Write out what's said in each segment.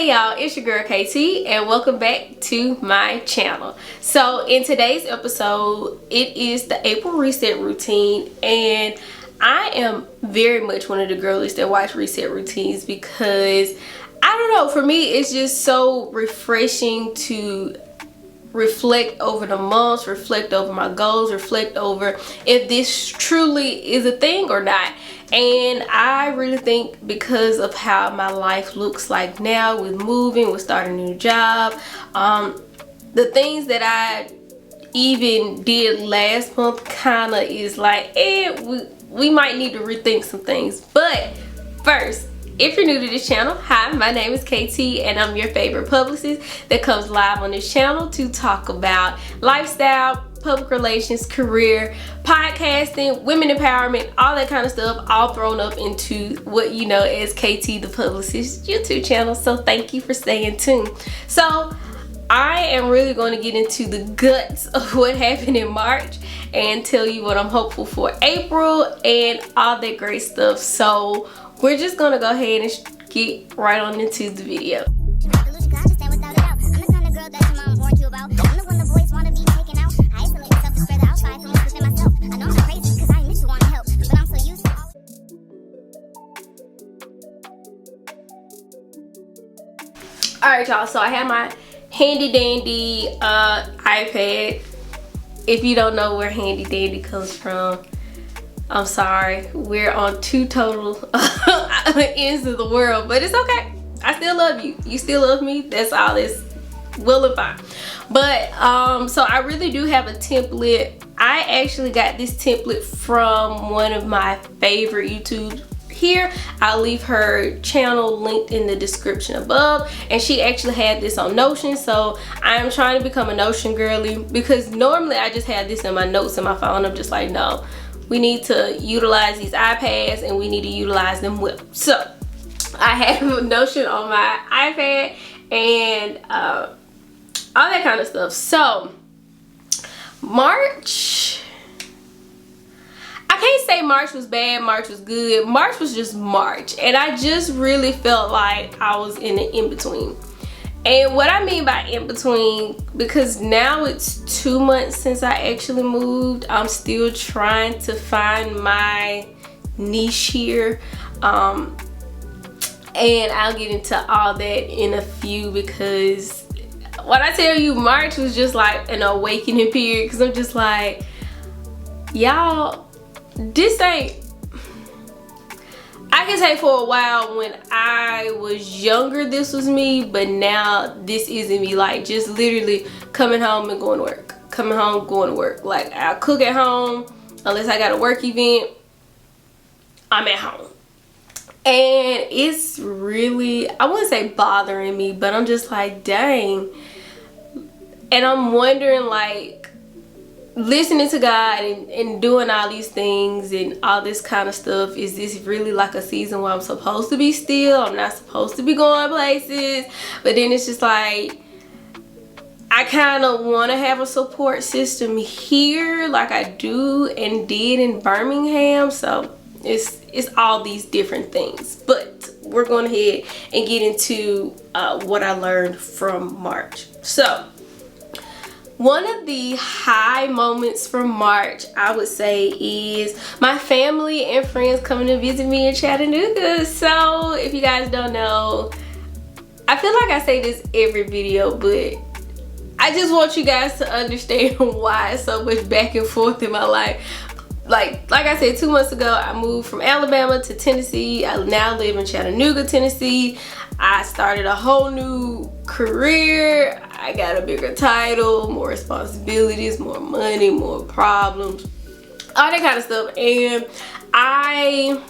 Hey y'all, it's your girl KT and welcome back to my channel. So in today's episode, it is the April reset routine, and I am very much one of the girlies that watch reset routines because I don't know, for me it's just so refreshing to reflect over the months, reflect over my goals, reflect over if this truly is a thing or not. And I really think because of how my life looks like now, with moving, with starting a new job, the things that I even did last month kind of is like, we might need to rethink some things. But first, if you're new to this channel, hi, my name is KT and I'm your favorite publicist that comes live on this channel to talk about lifestyle, public relations, career, podcasting, women empowerment, all that kind of stuff, all thrown up into what you know as KT the Publicist YouTube channel. So thank you for staying tuned. So I am really going to get into the guts of what happened in March and tell you what I'm hopeful for April and all that great stuff. So we're just going to go ahead and get right on into the video. Alright y'all, so I have my handy dandy iPad. If you don't know where handy dandy comes from, I'm sorry, we're on two total ends of the world, but it's okay. I still love you. You still love me. That's all that's well and fine. But so I really do have a template. I actually got this template from one of my favorite YouTubers here. I'll leave her channel linked in the description above, and she actually had this on Notion. So I am trying to become a Notion girly because normally I just have this in my notes in my phone. I'm just like, no, we need to utilize these iPads and we need to utilize them well. So I have a Notion on my iPad and all that kind of stuff. So March, I can't say March was bad, March was good. March was just March, and I just really felt like I was in an in-between. And what I mean by in-between, because now it's 2 months since I actually moved, I'm still trying to find my niche here. And I'll get into all that in a few, because when I tell you March was just like an awakening period, because I'm just like, y'all, this ain't, I can say for a while when I was younger this was me, but now this isn't me. Like just literally coming home and going to work, coming home, going to work. Like I cook at home unless I got a work event, I'm at home. And it's really, I wouldn't say bothering me, but I'm just like, dang. And I'm wondering, like, listening to God and doing all these things and all this kind of stuff, is this really like a season where I'm supposed to be still? I'm not supposed to be going places. But then it's just like, I kind of want to have a support system here like I do and did in Birmingham. So it's all these different things. But we're going ahead and get into what I learned from March. So one of the high moments from March, I would say, is my family and friends coming to visit me in Chattanooga. So if you guys don't know, I feel like I say this every video, but I just want you guys to understand why it's so much back and forth in my life. Like I said, 2 months ago, I moved from Alabama to Tennessee. I now live in Chattanooga, Tennessee. I started a whole new career. I got a bigger title, more responsibilities, more money, more problems, all that kind of stuff. And I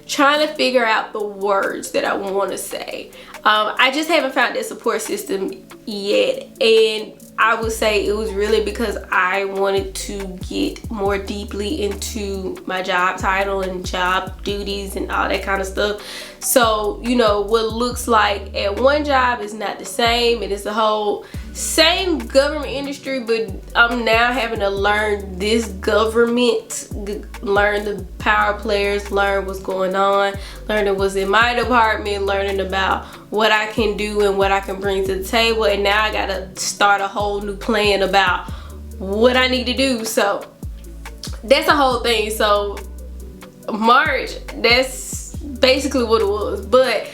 trying to figure out the words that I want to say. I just haven't found that support system yet, and I would say it was really because I wanted to get more deeply into my job title and job duties and all that kind of stuff. So, you know, what looks like at one job is not the same, and it's a whole same government industry, but I'm now having to learn this government, learn the power players, learn what's going on, learning what's in my department, learning about what I can do and what I can bring to the table. And now I gotta start a whole new plan about what I need to do. So that's a whole thing. So March, that's basically what it was. But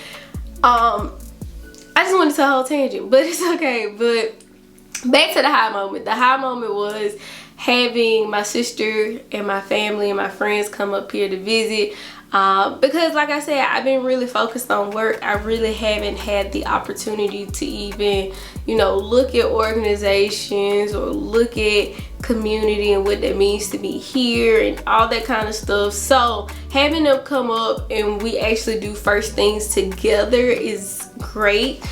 I just went into a whole tangent, but it's okay. But back to the high moment. The high moment was having my sister and my family and my friends come up here to visit, because like I said, I've been really focused on work. I really haven't had the opportunity to even, you know, look at organizations or look at community and what that means to be here and all that kind of stuff. So having them come up and we actually do first things together is great.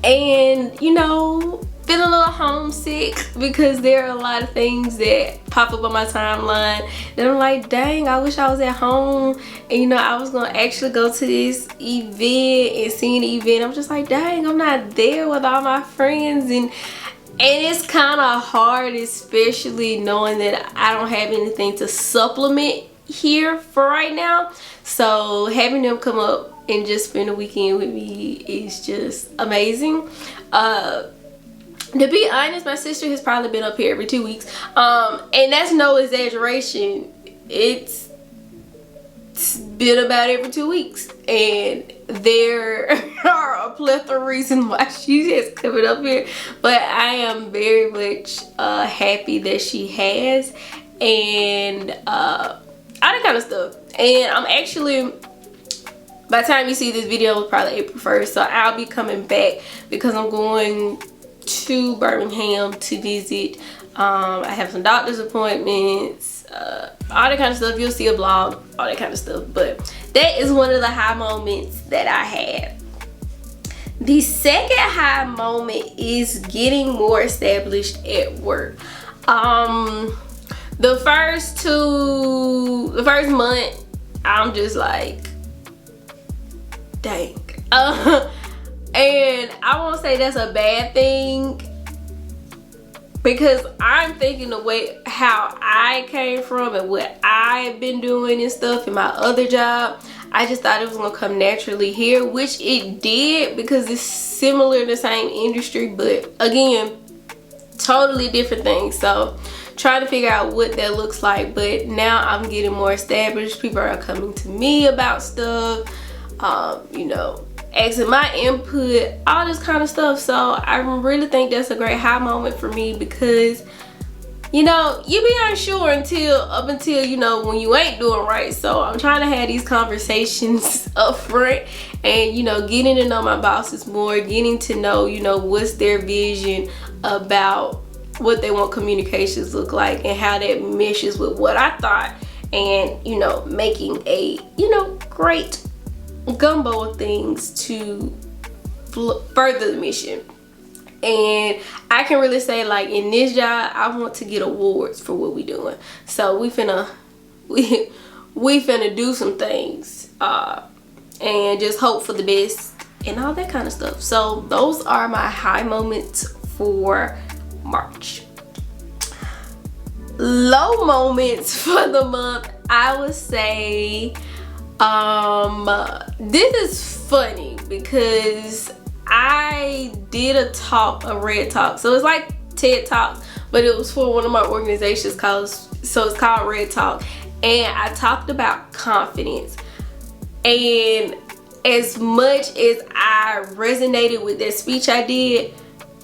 And you know, feeling a little homesick because there are a lot of things that pop up on my timeline that I'm like, dang, I wish I was at home and you know I was gonna actually go to this event and seeing the event. I'm just like, dang, I'm not there with all my friends, and it's kind of hard, especially knowing that I don't have anything to supplement here for right now. So having them come up and just spend a weekend with me is just amazing. To be honest, my sister has probably been up here every 2 weeks, and that's no exaggeration. It's been about every 2 weeks, and there are a plethora of reasons why she is coming up here, but I am very much happy that she has, and all that kind of stuff. And I'm actually, by the time you see this video, it's probably April 1st, so I'll be coming back because I'm going to Birmingham to visit. I have some doctor's appointments, all that kind of stuff. You'll see a blog, all that kind of stuff. But that is one of the high moments that I had. The second high moment is getting more established at work. The first month, I'm just like, dang. And I won't say that's a bad thing, because I'm thinking the way how I came from and what I've been doing and stuff in my other job, I just thought it was gonna come naturally here, which it did because it's similar in the same industry, but again, totally different things. So trying to figure out what that looks like. But now I'm getting more established. People are coming to me about stuff, you know, asking my input, all this kind of stuff. So I really think that's a great high moment for me, because you know, you be unsure up until you know when you ain't doing right. So I'm trying to have these conversations up front, and you know, getting to know my bosses more, getting to know, you know, what's their vision about what they want communications look like and how that meshes with what I thought, and you know, making a, you know, great gumbo of things to further the mission. And I can really say, like, in this job, I want to get awards for what we doing. So we finna do some things, and just hope for the best and all that kind of stuff. So those are my high moments for March. Low moments for the month, I would say, this is funny because I did a red talk. So it's like TED Talk, but it was for one of my organizations so it's called Red Talk. And I talked about confidence. And as much as I resonated with that speech I did,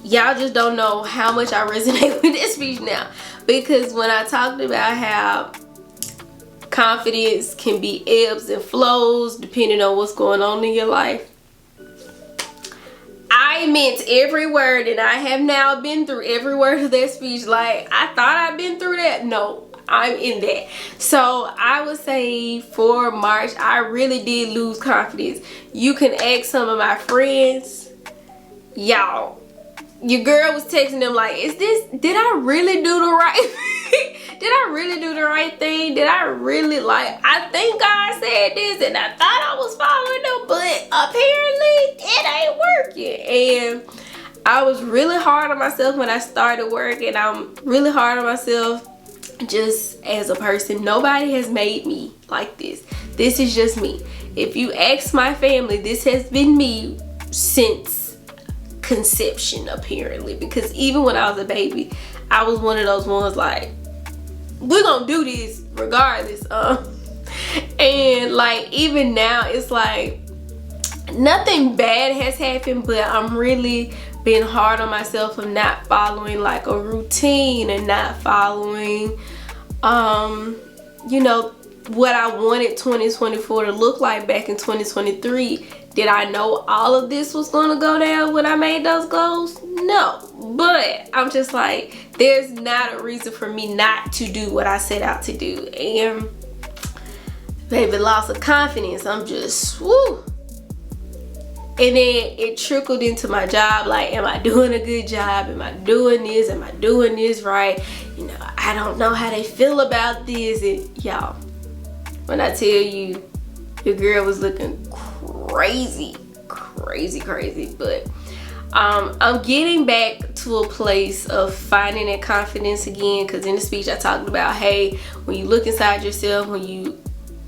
y'all just don't know how much I resonate with this speech now. Because when I talked about how confidence can be ebbs and flows depending on what's going on in your life, I meant every word, and I have now been through every word of that speech. Like, I thought I'd been through that. No, I'm in that. So I would say for March, I really did lose confidence. You can ask some of my friends, y'all, your girl was texting them like, did I really do the right did I really do the right thing? Did I really, like, I think God said this and I thought I was following them, but apparently it ain't working. And I was really hard on myself when I started work, and I'm really hard on myself just as a person. Nobody has made me like this. This is just me. If you ask my family, this has been me since conception, apparently, because even when I was a baby, I was one of those ones like, we're gonna do this regardless. And like even now, it's like nothing bad has happened, but I'm really being hard on myself of not following like a routine and not following you know, what I wanted 2024 to look like back in 2023. Did I know all of this was gonna go down when I made those goals? No, but I'm just like, there's not a reason for me not to do what I set out to do. And baby, loss of confidence, I'm just woo. And then it trickled into my job. Like, am I doing a good job? Am I doing this? Am I doing this right? You know, I don't know how they feel about this. And y'all, when I tell you, your girl was looking crazy. But I'm getting back to a place of finding that confidence again, because in the speech I talked about, hey, when you look inside yourself, when you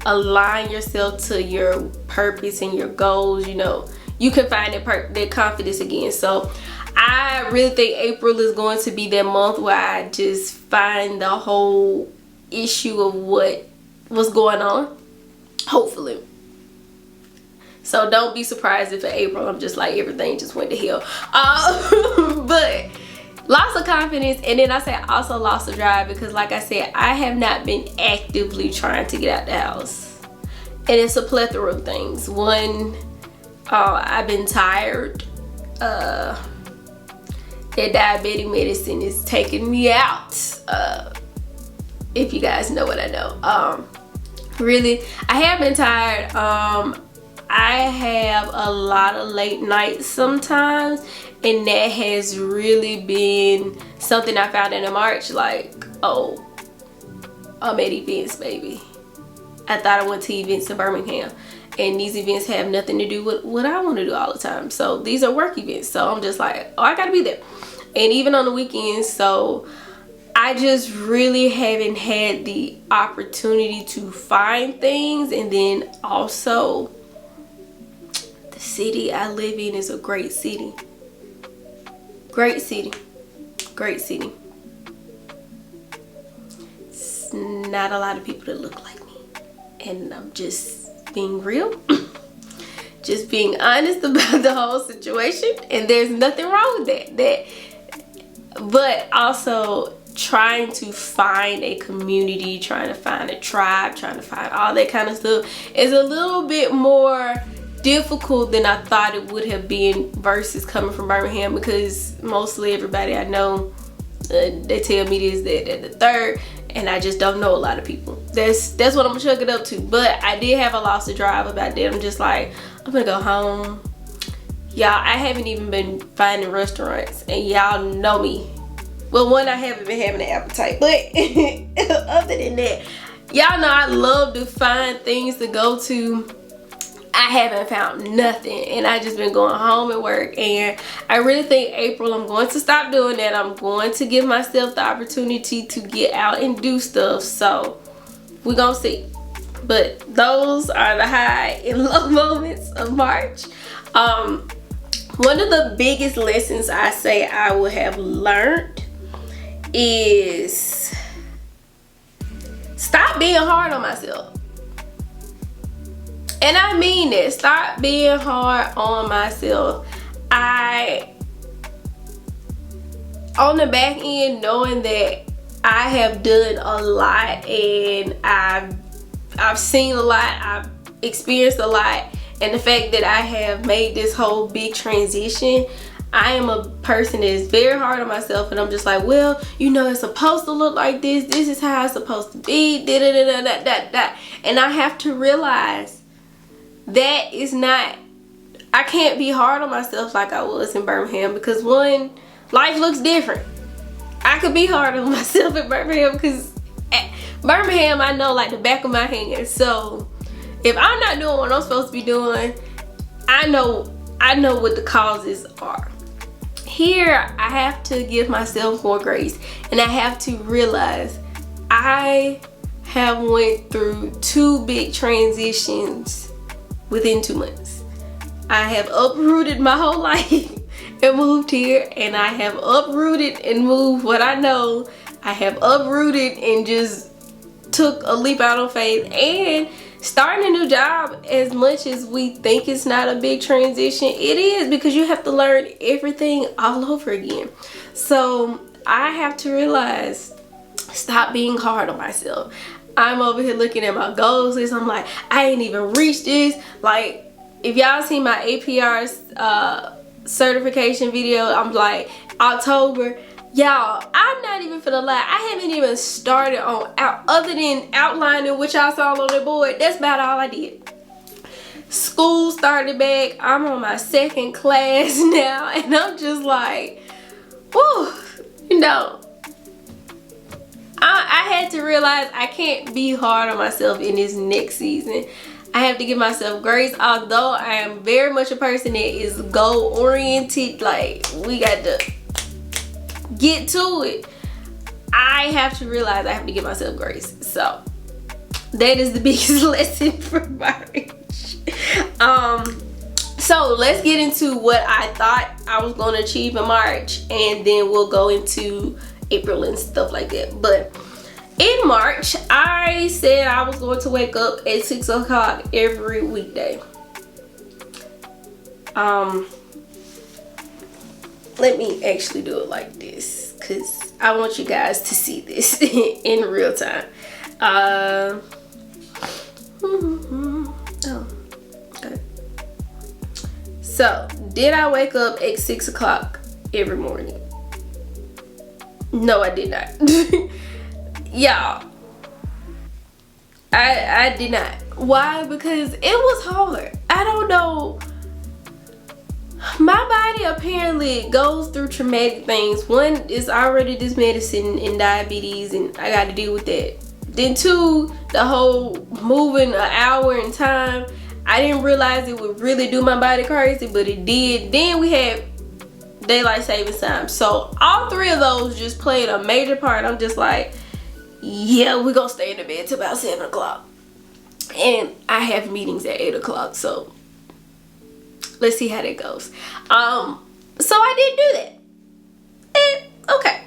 align yourself to your purpose and your goals, you know, you can find that confidence again. So I really think April is going to be that month where I just find the whole issue of what's going on, hopefully. So don't be surprised if in April I'm just like, everything just went to hell. But loss of confidence, and then I say also loss of drive, because like I said, I have not been actively trying to get out the house. And it's a plethora of things. One, I've been tired. That diabetic medicine is taking me out. If you guys know what I know. Really, I have been tired. I have a lot of late nights sometimes, and that has really been something I found in March. Like, oh, I'm at events, baby. I thought I went to events in Birmingham, and these events have nothing to do with what I want to do all the time. So these are work events, so I'm just like, oh, I gotta be there. And even on the weekends. So I just really haven't had the opportunity to find things. And then also, the city I live in is a great city. Great city. It's not a lot of people that look like me. And I'm just being real. Just being honest about the whole situation. And there's nothing wrong with that. But also trying to find a community, trying to find a tribe, trying to find all that kind of stuff is a little bit more difficult than I thought it would have been versus coming from Birmingham, because mostly everybody I know, they tell me this, that, the third, and I just don't know a lot of people. That's what I'm gonna chuck it up to. But I did have a loss of drive about that. I'm just like, I'm gonna go home. Y'all, I haven't even been finding restaurants, and y'all know me. Well, one, I haven't been having an appetite, but other than that, y'all know I love to find things to go to. I haven't found nothing, and I just been going home and work. And I really think April, I'm going to stop doing that. I'm going to give myself the opportunity to get out and do stuff. So we're gonna see. But those are the high and low moments of March. One of the biggest lessons I say I would have learned is stop being hard on myself. And I mean that. Stop being hard on myself. On the back end, knowing that I have done a lot, and I've seen a lot, I've experienced a lot, and the fact that I have made this whole big transition, I am a person that is very hard on myself, and I'm just like, well, you know, it's supposed to look like this. This is how it's supposed to be. Da, da, da, da, da, da. And I have to realize that is not, I can't be hard on myself like I was in Birmingham, because one, life looks different. I could be hard on myself in Birmingham, because at Birmingham, I know like the back of my hand. So if I'm not doing what I'm supposed to be doing, I know what the causes are. here I have to give myself more grace, and I have to realize I have went through 2 big transitions within 2 months. I have uprooted my whole life and moved here, and I have uprooted and moved what I know. I have uprooted and just took a leap out on faith, and starting a new job, as much as we think it's not a big transition, it is, because you have to learn everything all over again. So I have to realize, stop being hard on myself. I'm over here looking at my goals list. I'm like, I ain't even reached this. Like, if y'all see my APR certification video, I'm like, October. Y'all, I'm not even finna lie, I haven't even started on other than outlining, which y'all saw on the board. That's about all I did. School started back. I'm on my 2nd class now, and I'm just like, whew, you know, I had to realize I can't be hard on myself in this next season. I have to give myself grace, although I am very much a person that is goal oriented. Like, we got to get to it. I have to realize I have to give myself grace. So that is the biggest lesson for March. So let's get into what I thought I was going to achieve in March, and then we'll go into April and stuff like that. But in March, I said I was going to wake up at 6 o'clock every weekday. Let me actually do it like this, because I want you guys to see this in real time. Oh, okay. So, did I wake up at 6 o'clock every morning? No, I did not. Y'all, I did not. Why? Because it was hard. I don't know. My body apparently goes through traumatic things. One is already this medicine and diabetes, and I got to deal with that. Then 2, the whole moving an hour in time. I didn't realize it would really do my body crazy, but it did. Then we had daylight savings time. So all 3 of those just played a major part. I'm just like, yeah, we're gonna stay in the bed till about 7 o'clock. And I have meetings at 8 o'clock, so let's see how that goes. So I did do that. And okay.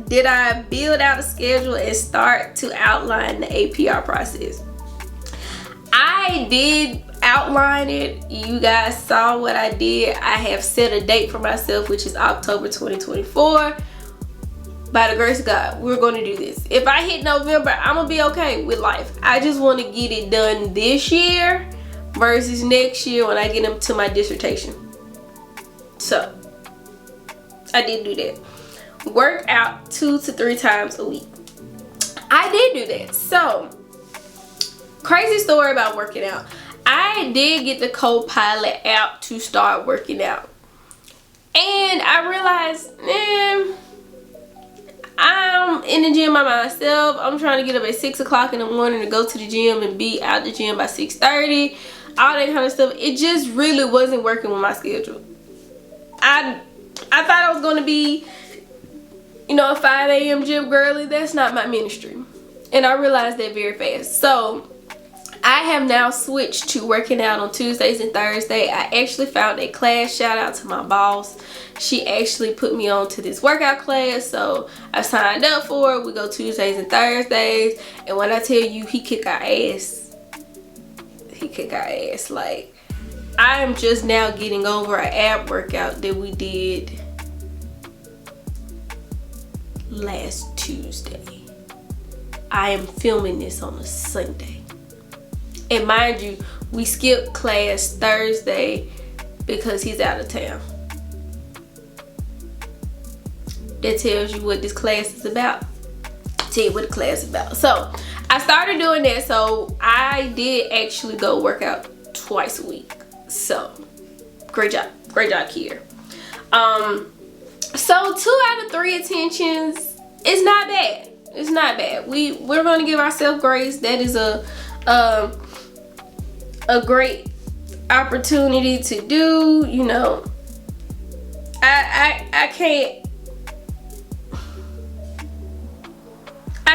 Did I build out a schedule and start to outline the APR process? I did outline it. You guys saw what I did. I have set a date for myself, which is October 2024. By the grace of God, we're going to do this. If I hit November, I'm going to be okay with life. I just want to get it done this year versus next year when I get into my dissertation. So, I did do that. Work out 2 to 3 times a week. I did do that. So, crazy story about working out. I did get the Copilot app to start working out. And I realized, man, I'm in the gym by myself. I'm trying to get up at 6 o'clock in the morning to go to the gym and be out the gym by 6:30. All that kind of stuff. It just really wasn't working with my schedule. I thought I was going to be, you know, a 5 a.m. gym girly. That's not my ministry. And I realized that very fast. So I have now switched to working out on Tuesdays and Thursdays. I actually found a class. Shout out to my boss. She actually put me on to this workout class, so I signed up for it. We go Tuesdays and Thursdays, and when I tell you, he kick our ass. He kick our ass. Like, I am just now getting over an ab workout that we did last Tuesday. I am filming this on a Sunday. And mind you, we skipped class Thursday because he's out of town. That tells you what this class is about. Tell you what the class is about. So I started doing that. So I did actually go work out twice a week. So great job, Kier. So 2 out of 3 attentions is not bad. It's not bad. We're gonna give ourselves grace. That is a great opportunity to do, you know, I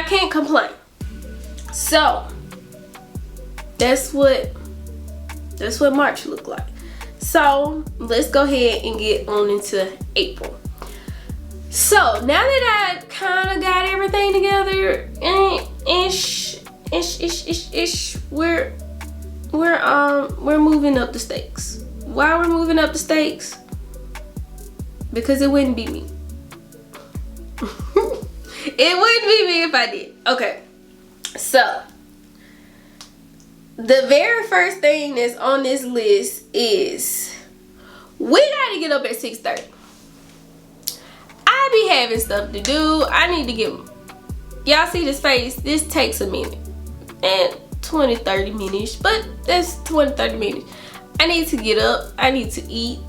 can't complain. So that's what March looked like. So let's go ahead and get on into April. So now that I kind of got everything together, we're moving up the stakes. Why we're moving up the stakes? Because it wouldn't be me. It wouldn't be me if I did. Okay, so the very first thing that's on this list is we gotta get up at 6:30. I be having stuff to do. I need to get, y'all see this face? This takes a minute and 20-30 minutes, but that's 20-30 minutes. I need to get up. I need to eat.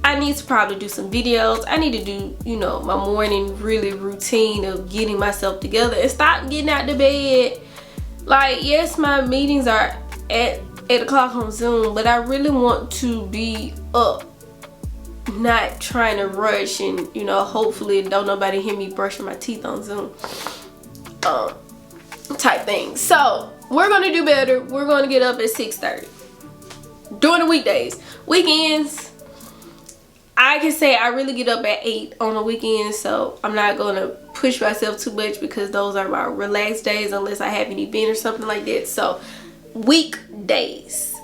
I need to probably do some videos. I need to do, you know, my morning really routine of getting myself together and stop getting out the bed. Like, yes, my meetings are at 8 o'clock on Zoom, but I really want to be up, not trying to rush and, you know, hopefully don't nobody hear me brushing my teeth on Zoom type thing. So we're gonna do better. We're gonna get up at 6:30 during the weekdays. Weekends, I can say I really get up at 8 on the weekends, so I'm not gonna push myself too much because those are my relaxed days unless I have an event or something like that. So weekdays.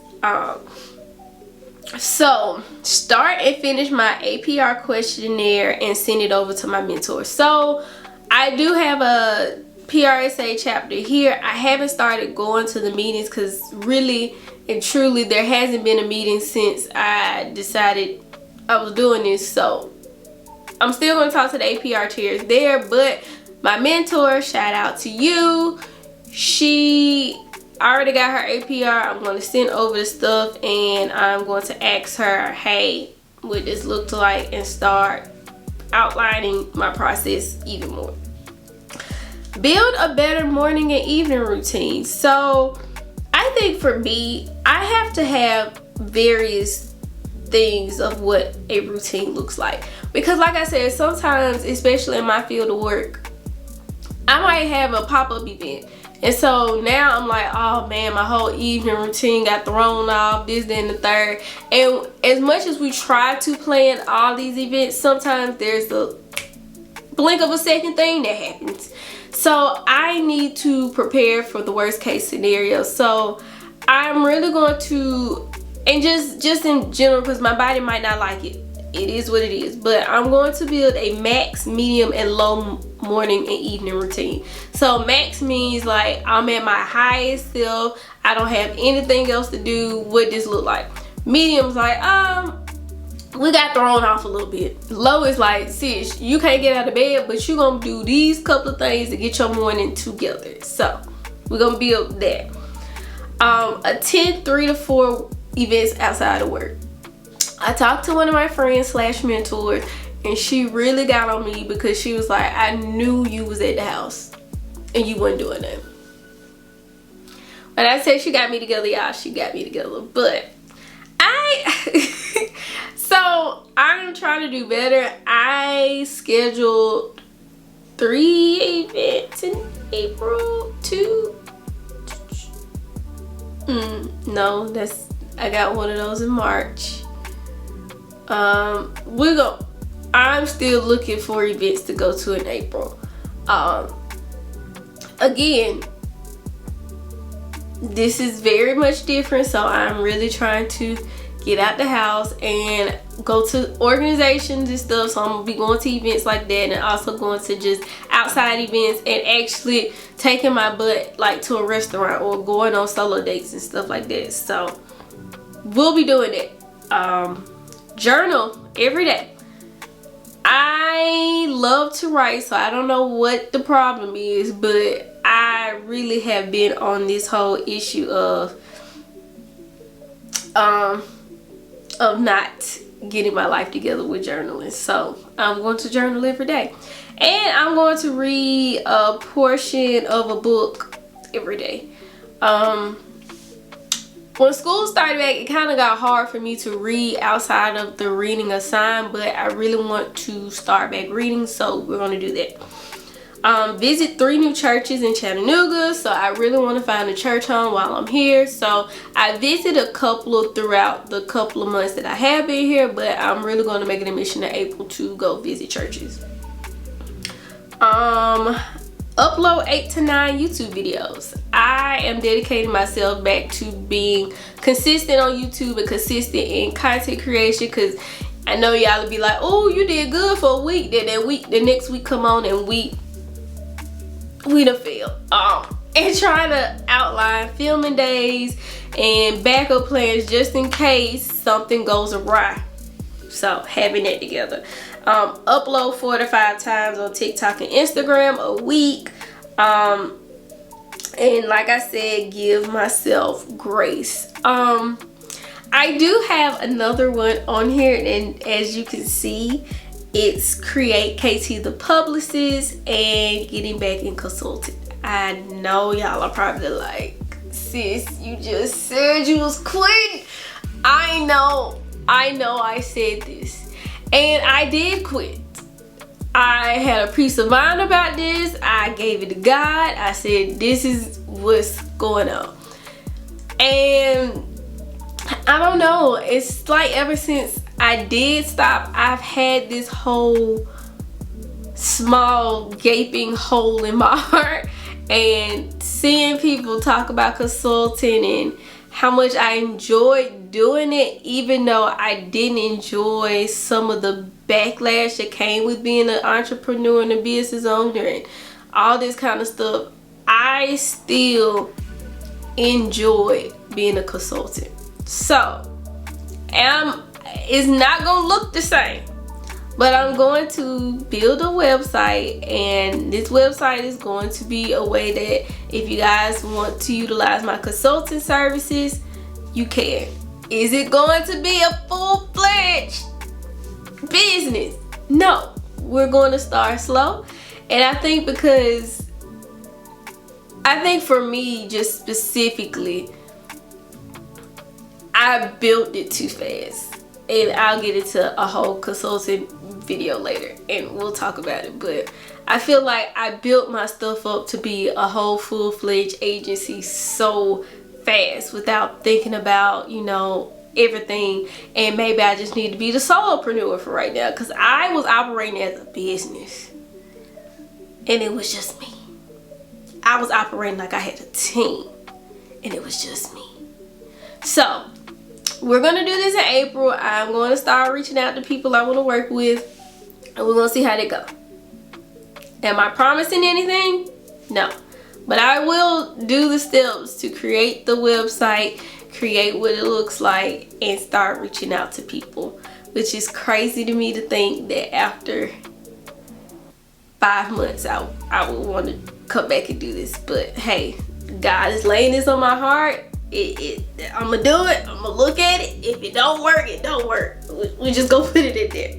So start and finish my APR questionnaire and send it over to my mentor. So I do have a PRSA chapter here. I haven't started going to the meetings because really and truly there hasn't been a meeting since I decided I was doing this. So I'm still going to talk to the APR chairs there, but my mentor, shout out to you, she already got her APR. I'm going to send over the stuff and I'm going to ask her, hey, what this looks like, and start outlining my process even more. Build a better morning and evening routine. So I think for me, I have to have various things of what a routine looks like, because like I said, sometimes, especially in my field of work, I might have a pop-up event, and so now I'm like, oh man, my whole evening routine got thrown off, this, then the third. And as much as we try to plan all these events, sometimes there's the blink of a second thing that happens. So I need to prepare for the worst case scenario. So I'm really going to, and just in general, because my body might not like it, it is what it is, but I'm going to build a max, medium, and low morning and evening routine. So max means like I'm at my highest self, I don't have anything else to do. What this look like? Medium's like we got thrown off a little bit. Low is like, sis, you can't get out of bed, but you're gonna do these couple of things to get your morning together. So we're gonna build that. Attend 3 to 4 events outside of work. I talked to one of my friends / mentors, and she really got on me because she was like, I knew you was at the house and you wasn't doing that. When I said she got me together, y'all, she got me together. But so I'm trying to do better. I scheduled 3 events in April. 2. No, I got one of those in March. I'm still looking for events to go to in April. Again, this is very much different, so I'm really trying to get out the house and go to organizations and stuff. So I'm gonna be going to events like that, and also going to just outside events, and actually taking my butt like to a restaurant or going on solo dates and stuff like that. So we'll be doing it. Journal every day. I love to write, so I don't know what the problem is, but I really have been on this whole issue of not getting my life together with journaling. So I'm going to journal every day, and I'm going to read a portion of a book every day. when school started back, it kind of got hard for me to read outside of the reading assigned, but I really want to start back reading, so we're going to do that. Visit 3 new churches in Chattanooga, so I really want to find a church home while I'm here. So I visited a couple throughout the couple of months that I have been here, but I'm really going to make it a mission in April to go visit churches. Upload 8 to 9 YouTube videos. I am dedicating myself back to being consistent on YouTube and consistent in content creation, because I know y'all will be like, oh, you did good for a week, then the next week come on and we done failed. And trying to outline filming days and backup plans just in case something goes awry. So having that together. Upload 4 to 5 times on TikTok and Instagram a week. And like I said, give myself grace. I do have another one on here, and as you can see, it's create KT the publicist and getting back in consulting. I know y'all are probably like, sis, you just said you was quitting. I know I said this, and I did quit. I had a peace of mind about this. I gave it to God. I said, this is what's going on. And I don't know, it's like ever since I did stop, I've had this whole small gaping hole in my heart, and seeing people talk about consulting and how much I enjoyed doing it, even though I didn't enjoy some of the backlash that came with being an entrepreneur and a business owner and all this kind of stuff. I still enjoy being a consultant. So it's not gonna look the same, but I'm going to build a website, and this website is going to be a way that if you guys want to utilize my consulting services, you can. Is it going to be a full-fledged business? No, we're going to start slow. And I think for me, just specifically, I built it too fast, and I'll get into a whole consulting video later and we'll talk about it. But I feel like I built my stuff up to be a whole full-fledged agency so fast without thinking about, you know, everything. And maybe I just need to be the solopreneur for right now, because I was operating as a business and it was just me. I was operating like I had a team and it was just me. So we're gonna do this in April. I'm going to start reaching out to people I want to work with, and we're gonna see how they go. Am I promising anything? No, but I will do the steps to create the website, create what it looks like, and start reaching out to people, which is crazy to me to think that after 5 months I would want to come back and do this. But hey, God is laying this on my heart. I'm gonna do it. I'm gonna look at it. If it don't work, it don't work. We just gonna put it in there.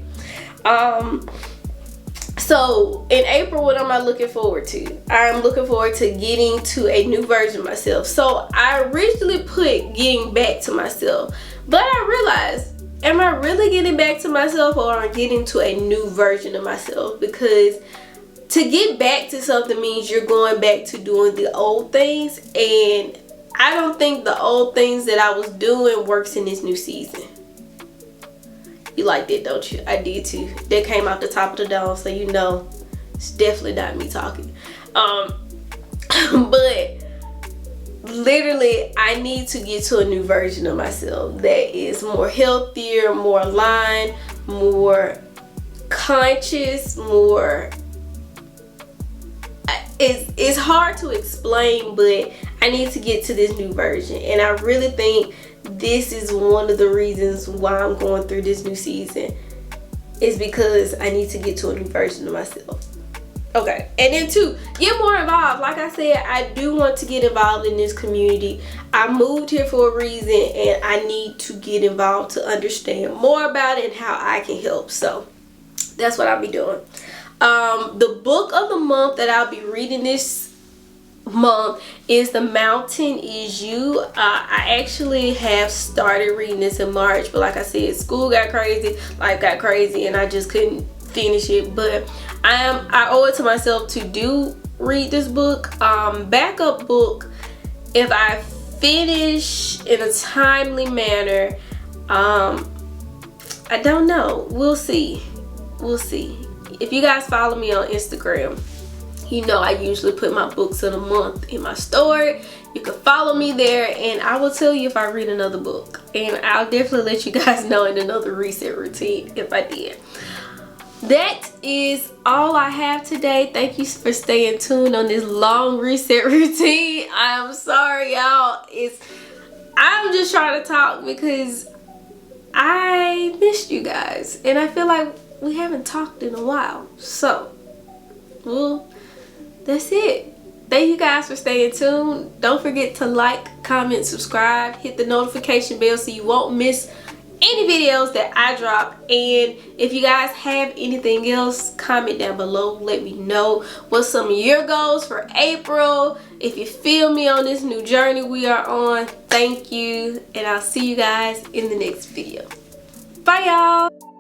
So in April, what am I looking forward to? I'm looking forward to getting to a new version of myself. So I originally put getting back to myself, but I realized, am I really getting back to myself, or am I getting to a new version of myself? Because to get back to something means you're going back to doing the old things, and I don't think the old things that I was doing works in this new season. You like that, don't you? I did too. That came out the top of the dome, so you know it's definitely not me talking. But literally, I need to get to a new version of myself that is more healthier, more aligned, more conscious, more... It's hard to explain, but I need to get to this new version, and I really think this is one of the reasons why I'm going through this new season, is because I need to get to a new version of myself. Okay, and then 2, get more involved. Like I said, I do want to get involved in this community. I moved here for a reason, and I need to get involved to understand more about it and how I can help. So that's what I'll be doing. The book of the month that I'll be reading this month is The Mountain Is You. I actually have started reading this in March, but like I said, school got crazy, life got crazy, and I just couldn't finish it. But I owe it to myself to do read this book. Backup book, if I finish in a timely manner, I don't know, we'll see. If you guys follow me on Instagram, you know I usually put my books of the month in my story. You can follow me there, and I will tell you if I read another book, and I'll definitely let you guys know in another reset routine if I did. That is all I have today. Thank you for staying tuned on this long reset routine. I'm sorry, y'all. I'm just trying to talk because I missed you guys, and I feel like we haven't talked in a while. So, well, that's it. Thank you guys for staying tuned. Don't forget to like, comment, subscribe, hit the notification bell so you won't miss any videos that I drop. And if you guys have anything else, comment down below. Let me know what some of your goals for April. If you feel me on this new journey we are on, thank you, and I'll see you guys in the next video. Bye, y'all.